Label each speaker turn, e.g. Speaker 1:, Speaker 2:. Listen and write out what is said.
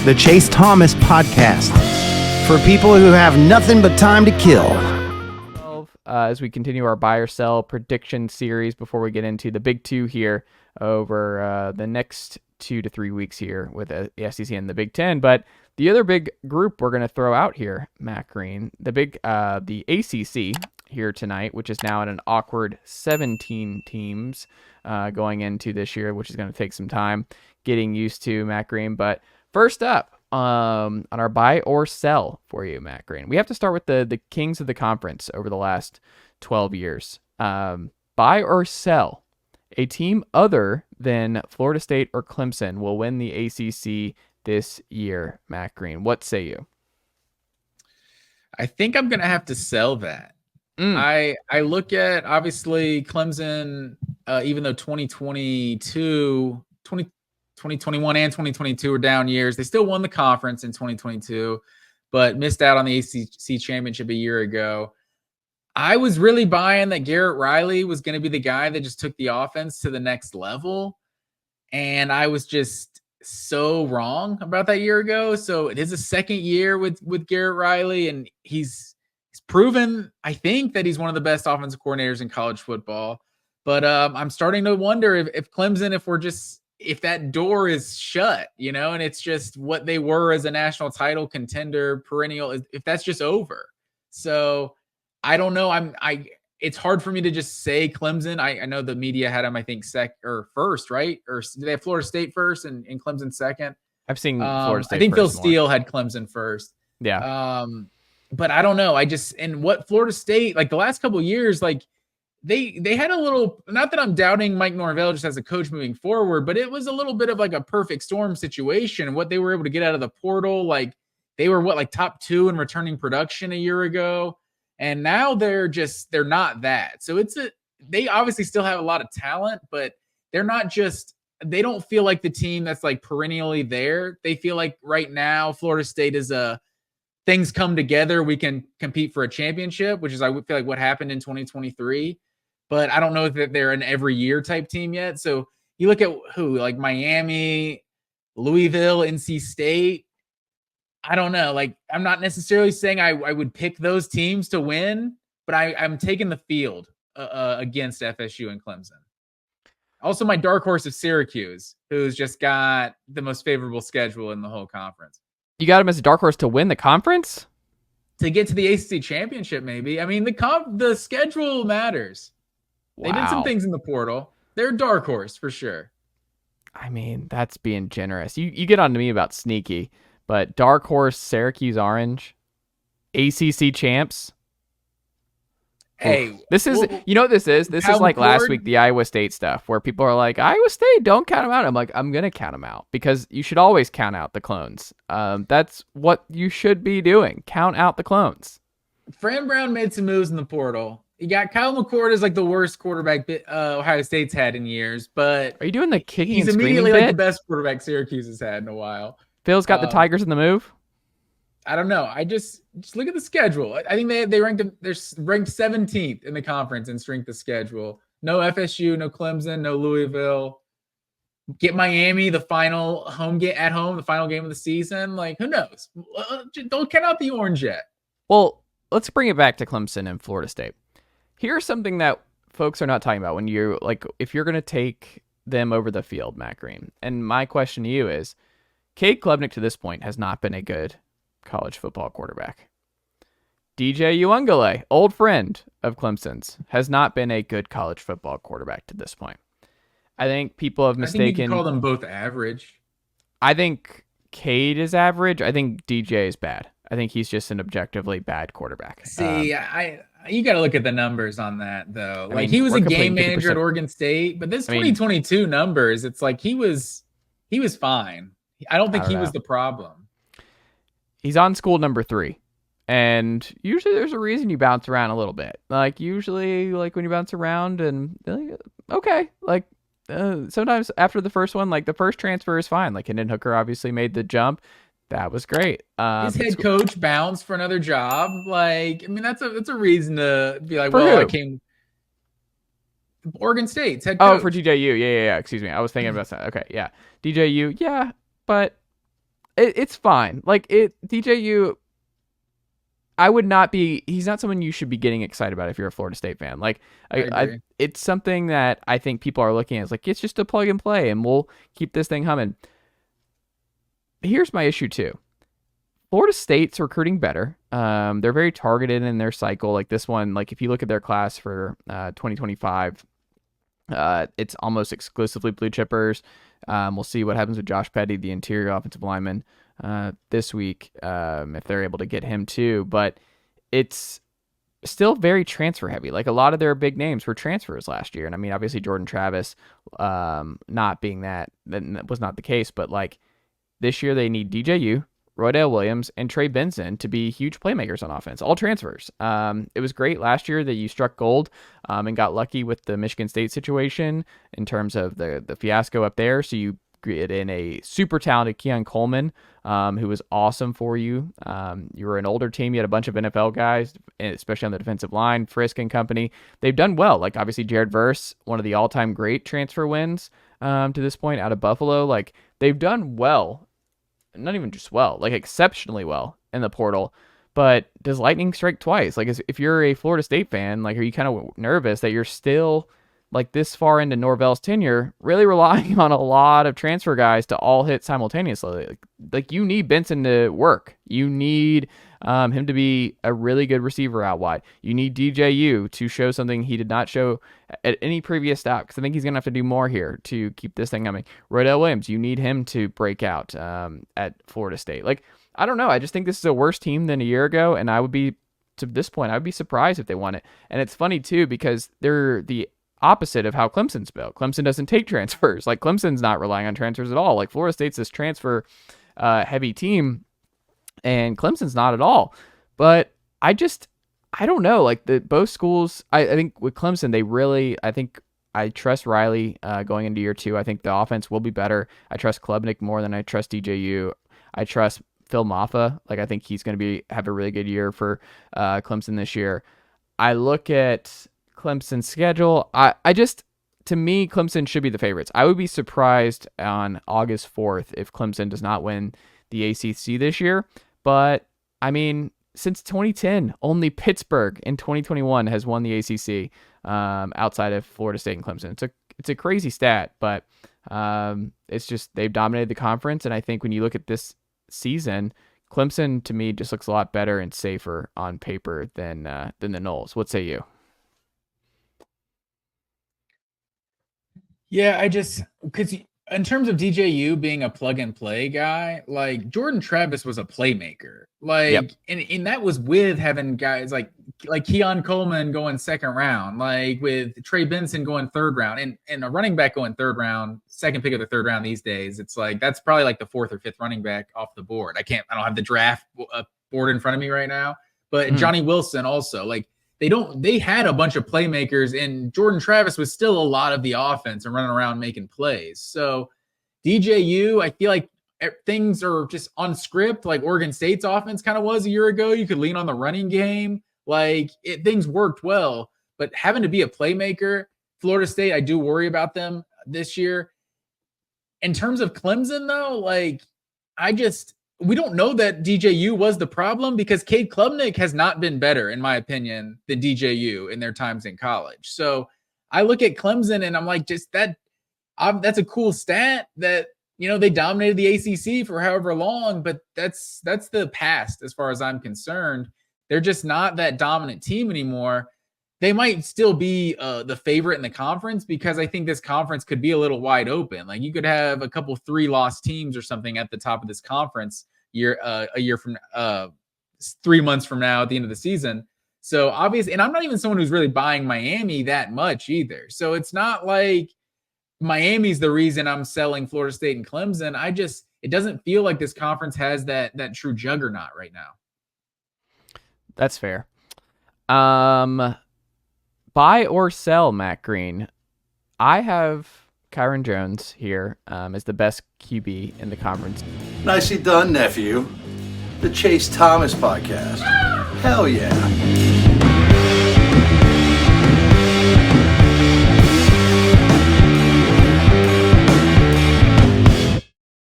Speaker 1: the Chase Thomas Podcast, for people who have nothing but time to kill.
Speaker 2: As we continue our buy or sell prediction series before we get into the big two here over the next 2 to 3 weeks here with the SEC and the Big Ten. But the other big group we're going to throw out here, Matt Green, the ACC here tonight, which is now at an awkward 17 teams going into this year, which is going to take some time getting used to, Matt Green. But first up, on our buy or sell for you, Matt Green, we have to start with the kings of the conference over the last 12 years. Buy or sell, a team other than Florida State or Clemson will win the ACC this year, Matt Green. What say you?
Speaker 3: I think I'm going to have to sell that. I look at, obviously, Clemson, even though 2021 and 2022 were down years, they still won the conference in 2022, but missed out on the ACC championship a year ago. I was really buying that Garrett Riley was going to be the guy that just took the offense to the next level. And I was just so wrong about that year ago. So it is a second year with Garrett Riley, and he's proven, I think, that he's one of the best offensive coordinators in college football. But I'm starting to wonder if Clemson, if that door is shut, and it's just what they were as a national title contender, perennial, if that's just over. So I don't know. It's hard for me to just say Clemson. I know the media had them, I think, first, right? Or did they have Florida State first and Clemson second?
Speaker 2: I've seen Florida State.
Speaker 3: I think Phil
Speaker 2: more.
Speaker 3: Steele had Clemson first.
Speaker 2: Yeah.
Speaker 3: But I don't know. And what Florida State, like the last couple of years, like they had a little, not that I'm doubting Mike Norvell just as a coach moving forward, but it was a little bit of like a perfect storm situation. And what they were able to get out of the portal, like they were top 2 in returning production a year ago. And now they're not that. So they obviously still have a lot of talent, but they don't feel like the team that's like perennially there. They feel like right now Florida State is things come together, we can compete for a championship, which is, I feel like, what happened in 2023. But I don't know that they're an every year type team yet. So you look at who, like Miami, Louisville, NC State. I don't know. Like, I'm not necessarily saying I would pick those teams to win, but I'm taking the field against FSU and Clemson. Also, my dark horse is Syracuse, who's just got the most favorable schedule in the whole conference.
Speaker 2: You got him as a dark horse to win the conference?
Speaker 3: To get to the ACC championship, maybe. I mean, the schedule matters. Wow. They did some things in the portal. They're a dark horse for sure.
Speaker 2: I mean, that's being generous. You get on to me about sneaky, but dark horse, Syracuse Orange, ACC champs.
Speaker 3: Hey,
Speaker 2: this is, you know what this is? This is like last week, the Iowa State stuff, where people are like, Iowa State, don't count them out. I'm like, I'm going to count them out, because you should always count out the clones. That's what you should be doing. Count out the clones.
Speaker 3: Fran Brown made some moves in the portal. You got Kyle McCord is like the worst quarterback Ohio State's had in years, but
Speaker 2: are you doing the kicking
Speaker 3: he's
Speaker 2: and screaming
Speaker 3: immediately
Speaker 2: bit?
Speaker 3: Like the best quarterback Syracuse has had in a while.
Speaker 2: Phil's got the Tigers in the move.
Speaker 3: I don't know. I just look at the schedule. I think they're ranked 17th in the conference in strength of schedule. No FSU, no Clemson, no Louisville. Get Miami the final home game at home, the final game of the season. Like, who knows? Don't count out the orange yet.
Speaker 2: Well, let's bring it back to Clemson and Florida State. Here's something that folks are not talking about when you're like, if you're going to take them over the field, Matt Green. And my question to you is, Cade Klubnik to this point has not been a good college football quarterback. DJ Uiagalelei, old friend of Clemson's, has not been a good college football quarterback to this point. I think people have mistaken. I think
Speaker 3: you can call them both average.
Speaker 2: I think Cade is average. I think DJ is bad. I think he's just an objectively bad quarterback.
Speaker 3: See, you got to look at the numbers on that, though. He was a game manager at Oregon State, but this 2022 numbers, it's like he was fine. I don't think he was the problem.
Speaker 2: He's on school number 3. And usually there's a reason you bounce around a little bit. Usually when you bounce around and okay, sometimes after the first one, the first transfer is fine. Hendon Hooker obviously made the jump. That was great.
Speaker 3: His head coach bounced for another job. That's a reason to be like,
Speaker 2: I
Speaker 3: came Oregon State's head coach.
Speaker 2: Oh, for DJU. Yeah. Excuse me. I was thinking about that. Okay, yeah. DJU, yeah, but it's fine. Like DJU, he's not someone you should be getting excited about if you're a Florida State fan. Like it's something that I think people are looking at as like, it's just a plug and play and we'll keep this thing humming. Here's my issue too. Florida State's recruiting better. They're very targeted in their cycle. Like this one, like if you look at their class for 2025, it's almost exclusively blue chippers. We'll see what happens with Josh Petty, the interior offensive lineman, this week, if they're able to get him too. But it's still very transfer heavy. Like a lot of their big names were transfers last year. And I mean, obviously Jordan Travis, not being that was not the case, but like this year they need DJU, Roydale Williams, and Trey Benson to be huge playmakers on offense, all transfers. It was great last year that you struck gold and got lucky with the Michigan State situation in terms of the fiasco up there. So you get in a super talented Keon Coleman, who was awesome for you. You were an older team. You had a bunch of NFL guys, especially on the defensive line, Frisk and company. They've done well. Like obviously Jared Verse, one of the all-time great transfer wins to this point out of Buffalo. Like they've done well. Not even just well, like exceptionally well in the portal. But does lightning strike twice? Like if you're a Florida State fan, like are you kind of nervous that you're still like this far into Norvell's tenure, really relying on a lot of transfer guys to all hit simultaneously? Like you need Benson to work. You need him to be a really good receiver out wide. You need DJU to show something he did not show at any previous stop, because I think he's going to have to do more here to keep this thing coming. Roydale Williams, you need him to break out at Florida State. Like, I don't know. I just think this is a worse team than a year ago, and I would be, to this point, I would be surprised if they won it. And it's funny, too, because they're the opposite of how Clemson's built. Clemson doesn't take transfers. Like, Clemson's not relying on transfers at all. Like, Florida State's this transfer heavy team, and Clemson's not at all. But I don't know. Like both schools, I think with Clemson, I trust Riley going into year 2. I think the offense will be better. I trust Klubnik more than I trust DJU. I trust Phil Maffa. Like I think he's going to have a really good year for Clemson this year. I look at Clemson's schedule. To me, Clemson should be the favorites. I would be surprised on August 4th if Clemson does not win the ACC this year. But, I mean, since 2010, only Pittsburgh in 2021 has won the ACC outside of Florida State and Clemson. It's a crazy stat, but it's just they've dominated the conference. And I think when you look at this season, Clemson, to me, just looks a lot better and safer on paper than the Noles. What say you?
Speaker 3: Yeah, because in terms of DJU being a plug and play guy, like Jordan Travis was a playmaker. Like, yep. and that was with having guys like Keon Coleman going second round, like with Trey Benson going third round, and a running back going third round, second pick of the third round these days. It's like that's probably like the 4th or 5th running back off the board. I don't have the draft board in front of me right now, but Johnny Wilson also, like they had a bunch of playmakers, and Jordan Travis was still a lot of the offense and running around making plays. So DJU, I feel like things are just on script, like Oregon State's offense kind of was a year ago. You could lean on the running game. Like things worked well, but having to be a playmaker, Florida State, I do worry about them this year. In terms of Clemson, though, like we don't know that DJU was the problem, because Cade Klubnik has not been better, in my opinion, than DJU in their times in college. So I look at Clemson and I'm like, that's a cool stat that, they dominated the ACC for however long, but that's the past as far as I'm concerned. They're just not that dominant team anymore. They might still be the favorite in the conference, because I think this conference could be a little wide open. Like you could have a couple 3-loss teams or something at the top of this conference a year from 3 months from now at the end of the season. So obviously, and I'm not even someone who's really buying Miami that much either. So it's not like Miami's the reason I'm selling Florida State and Clemson. It doesn't feel like this conference has that true juggernaut right now.
Speaker 2: That's fair. Buy or sell, Matt Green. I have Kyron Jones here as the best QB in the conference.
Speaker 4: Nicely done, nephew. The Chase Thomas podcast. Hell yeah.